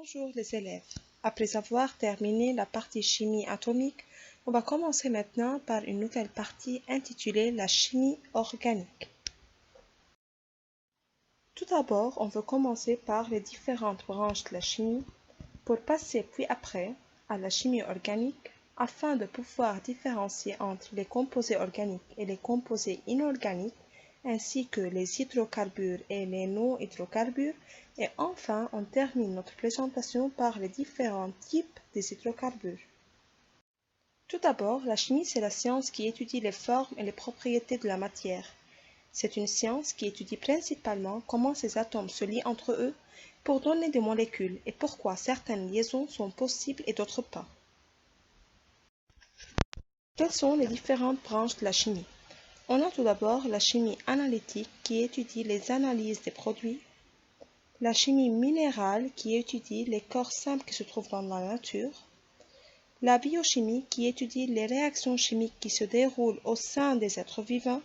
Bonjour les élèves. Après avoir terminé la partie chimie atomique, on va commencer maintenant par une nouvelle partie intitulée la chimie organique. Tout d'abord, on veut commencer par les différentes branches de la chimie pour passer puis après à la chimie organique afin de pouvoir différencier entre les composés organiques et les composés inorganiques ainsi que les hydrocarbures et les non-hydrocarbures. Et enfin, on termine notre présentation par les différents types des hydrocarbures. Tout d'abord, la chimie, c'est la science qui étudie les formes et les propriétés de la matière. C'est une science qui étudie principalement comment ces atomes se lient entre eux pour donner des molécules et pourquoi certaines liaisons sont possibles et d'autres pas. Quelles sont les différentes branches de la chimie? On a tout d'abord la chimie analytique qui étudie les analyses des produits, la chimie minérale qui étudie les corps simples qui se trouvent dans la nature, la biochimie qui étudie les réactions chimiques qui se déroulent au sein des êtres vivants.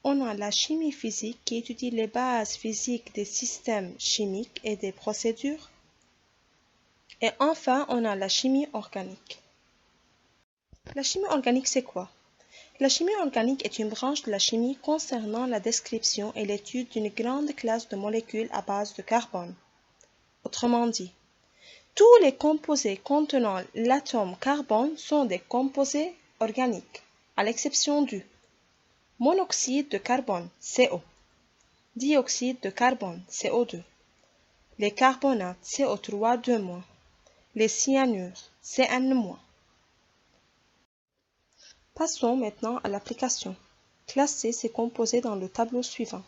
On a la chimie physique qui étudie les bases physiques des systèmes chimiques et des procédures. Et enfin, on a la chimie organique. La chimie organique, c'est quoi? La chimie organique est une branche de la chimie concernant la description et l'étude d'une grande classe de molécules à base de carbone. Autrement dit, tous les composés contenant l'atome carbone sont des composés organiques, à l'exception du monoxyde de carbone, CO, dioxyde de carbone, CO2, les carbonates, CO3, 2-, les cyanures, CN-. Passons maintenant à l'application. Classez ces composés dans le tableau suivant.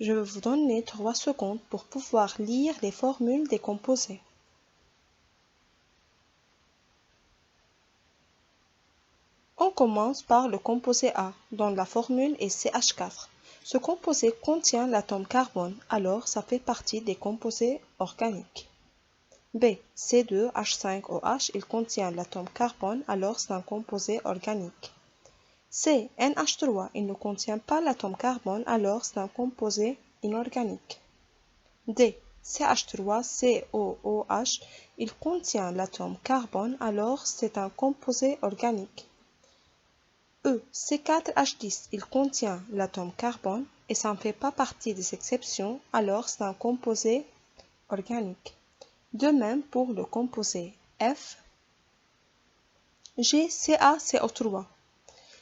Je vais vous donner 3 secondes pour pouvoir lire les formules des composés. On commence par le composé A, dont la formule est CH4. Ce composé contient l'atome carbone, alors ça fait partie des composés organiques. B, C2H5OH, il contient l'atome carbone, alors c'est un composé organique. C, NH3, il ne contient pas l'atome carbone, alors c'est un composé inorganique. D, CH3COOH, il contient l'atome carbone, alors c'est un composé organique. E, C4H10, il contient l'atome carbone et ça ne fait pas partie des exceptions, alors c'est un composé organique. De même pour le composé F, GCaCO3.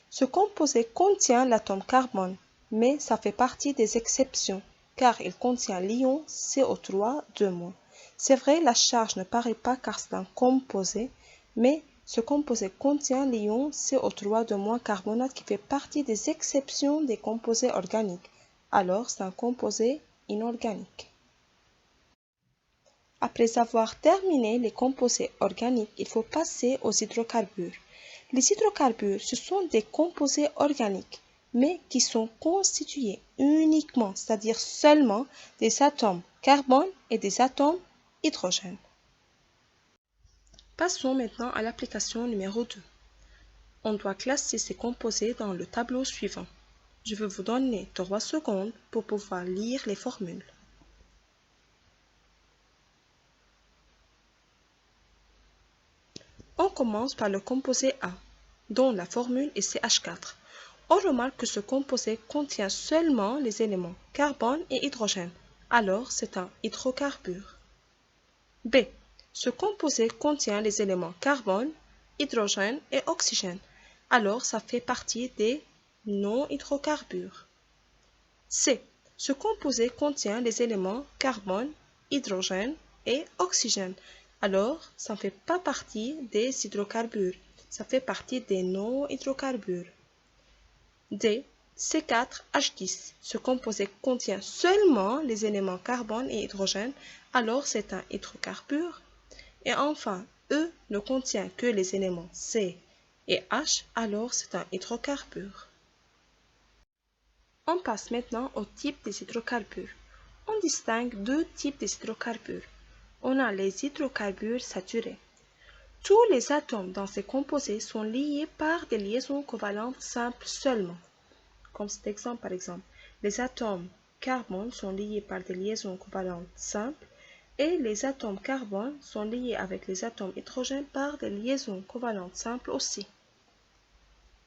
Ce composé contient l'atome carbone, mais ça fait partie des exceptions, car il contient l'ion CO3, 2-. C'est vrai, la charge ne paraît pas car c'est un composé, mais ce composé contient l'ion CO3, 2- carbonate qui fait partie des exceptions des composés organiques. Alors, c'est un composé inorganique. Après avoir terminé les composés organiques, il faut passer aux hydrocarbures. Les hydrocarbures, ce sont des composés organiques, mais qui sont constitués uniquement, c'est-à-dire seulement, des atomes carbone et des atomes hydrogène. Passons maintenant à l'application numéro 2. On doit classer ces composés dans le tableau suivant. Je vais vous donner 3 secondes pour pouvoir lire les formules. On commence par le composé A, dont la formule est CH4. On remarque que ce composé contient seulement les éléments carbone et hydrogène, alors c'est un hydrocarbure. B. Ce composé contient les éléments carbone, hydrogène et oxygène, alors ça fait partie des non-hydrocarbures. C. Ce composé contient les éléments carbone, hydrogène et oxygène, alors ça ne fait pas partie des hydrocarbures, ça fait partie des non-hydrocarbures. D. C4H10. Ce composé contient seulement les éléments carbone et hydrogène, alors c'est un hydrocarbure. Et enfin, E ne contient que les éléments C et H, alors c'est un hydrocarbure. On passe maintenant au type des hydrocarbures. On distingue 2 types des hydrocarbures. On a les hydrocarbures saturés. Tous les atomes dans ces composés sont liés par des liaisons covalentes simples seulement. Comme cet exemple par exemple, les atomes carbone sont liés par des liaisons covalentes simples, Et les atomes carbone sont liés avec les atomes hydrogène par des liaisons covalentes simples aussi.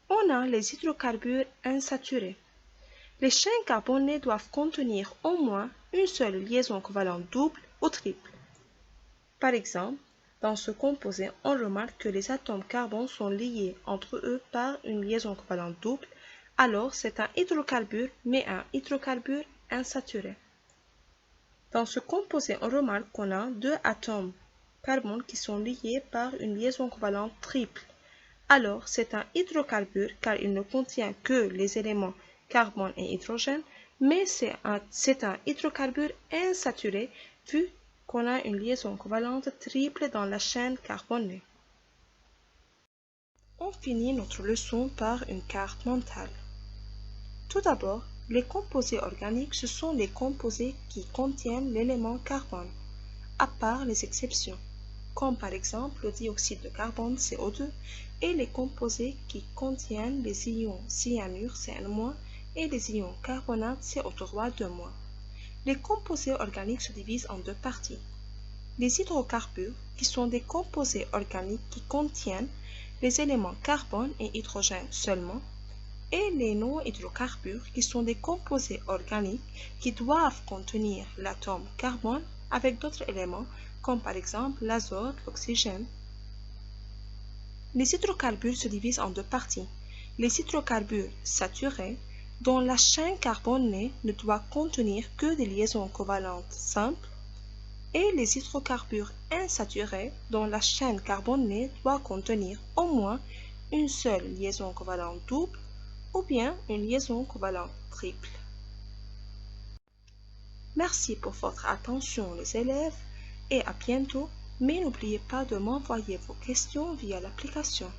On a les hydrocarbures insaturés. Les chaînes carbonées doivent contenir au moins une seule liaison covalente double ou triple. Par exemple, dans ce composé, on remarque que les atomes carbone sont liés entre eux par une liaison covalente double, alors c'est un hydrocarbure, mais un hydrocarbure insaturé. Dans ce composé, on remarque qu'on a deux atomes carbone qui sont liés par une liaison covalente triple. Alors, c'est un hydrocarbure car il ne contient que les éléments carbone et hydrogène, mais c'est un hydrocarbure insaturé vu qu'on a une liaison covalente triple dans la chaîne carbonée. On finit notre leçon par une carte mentale. Tout d'abord, les composés organiques, ce sont les composés qui contiennent l'élément carbone, à part les exceptions, comme par exemple le dioxyde de carbone CO2 et les composés qui contiennent les ions cyanure CN- et les ions carbonate CO3-2-. Les composés organiques se divisent en deux parties. Les hydrocarbures, qui sont des composés organiques qui contiennent les éléments carbone et hydrogène seulement, et les non-hydrocarbures, qui sont des composés organiques qui doivent contenir l'atome carbone avec d'autres éléments, comme par exemple l'azote, l'oxygène. Les hydrocarbures se divisent en deux parties. Les hydrocarbures saturés, dont la chaîne carbonée ne doit contenir que des liaisons covalentes simples, et les hydrocarbures insaturés, dont la chaîne carbonée doit contenir au moins une seule liaison covalente double ou bien une liaison covalente triple. Merci pour votre attention les élèves et à bientôt, mais n'oubliez pas de m'envoyer vos questions via l'application.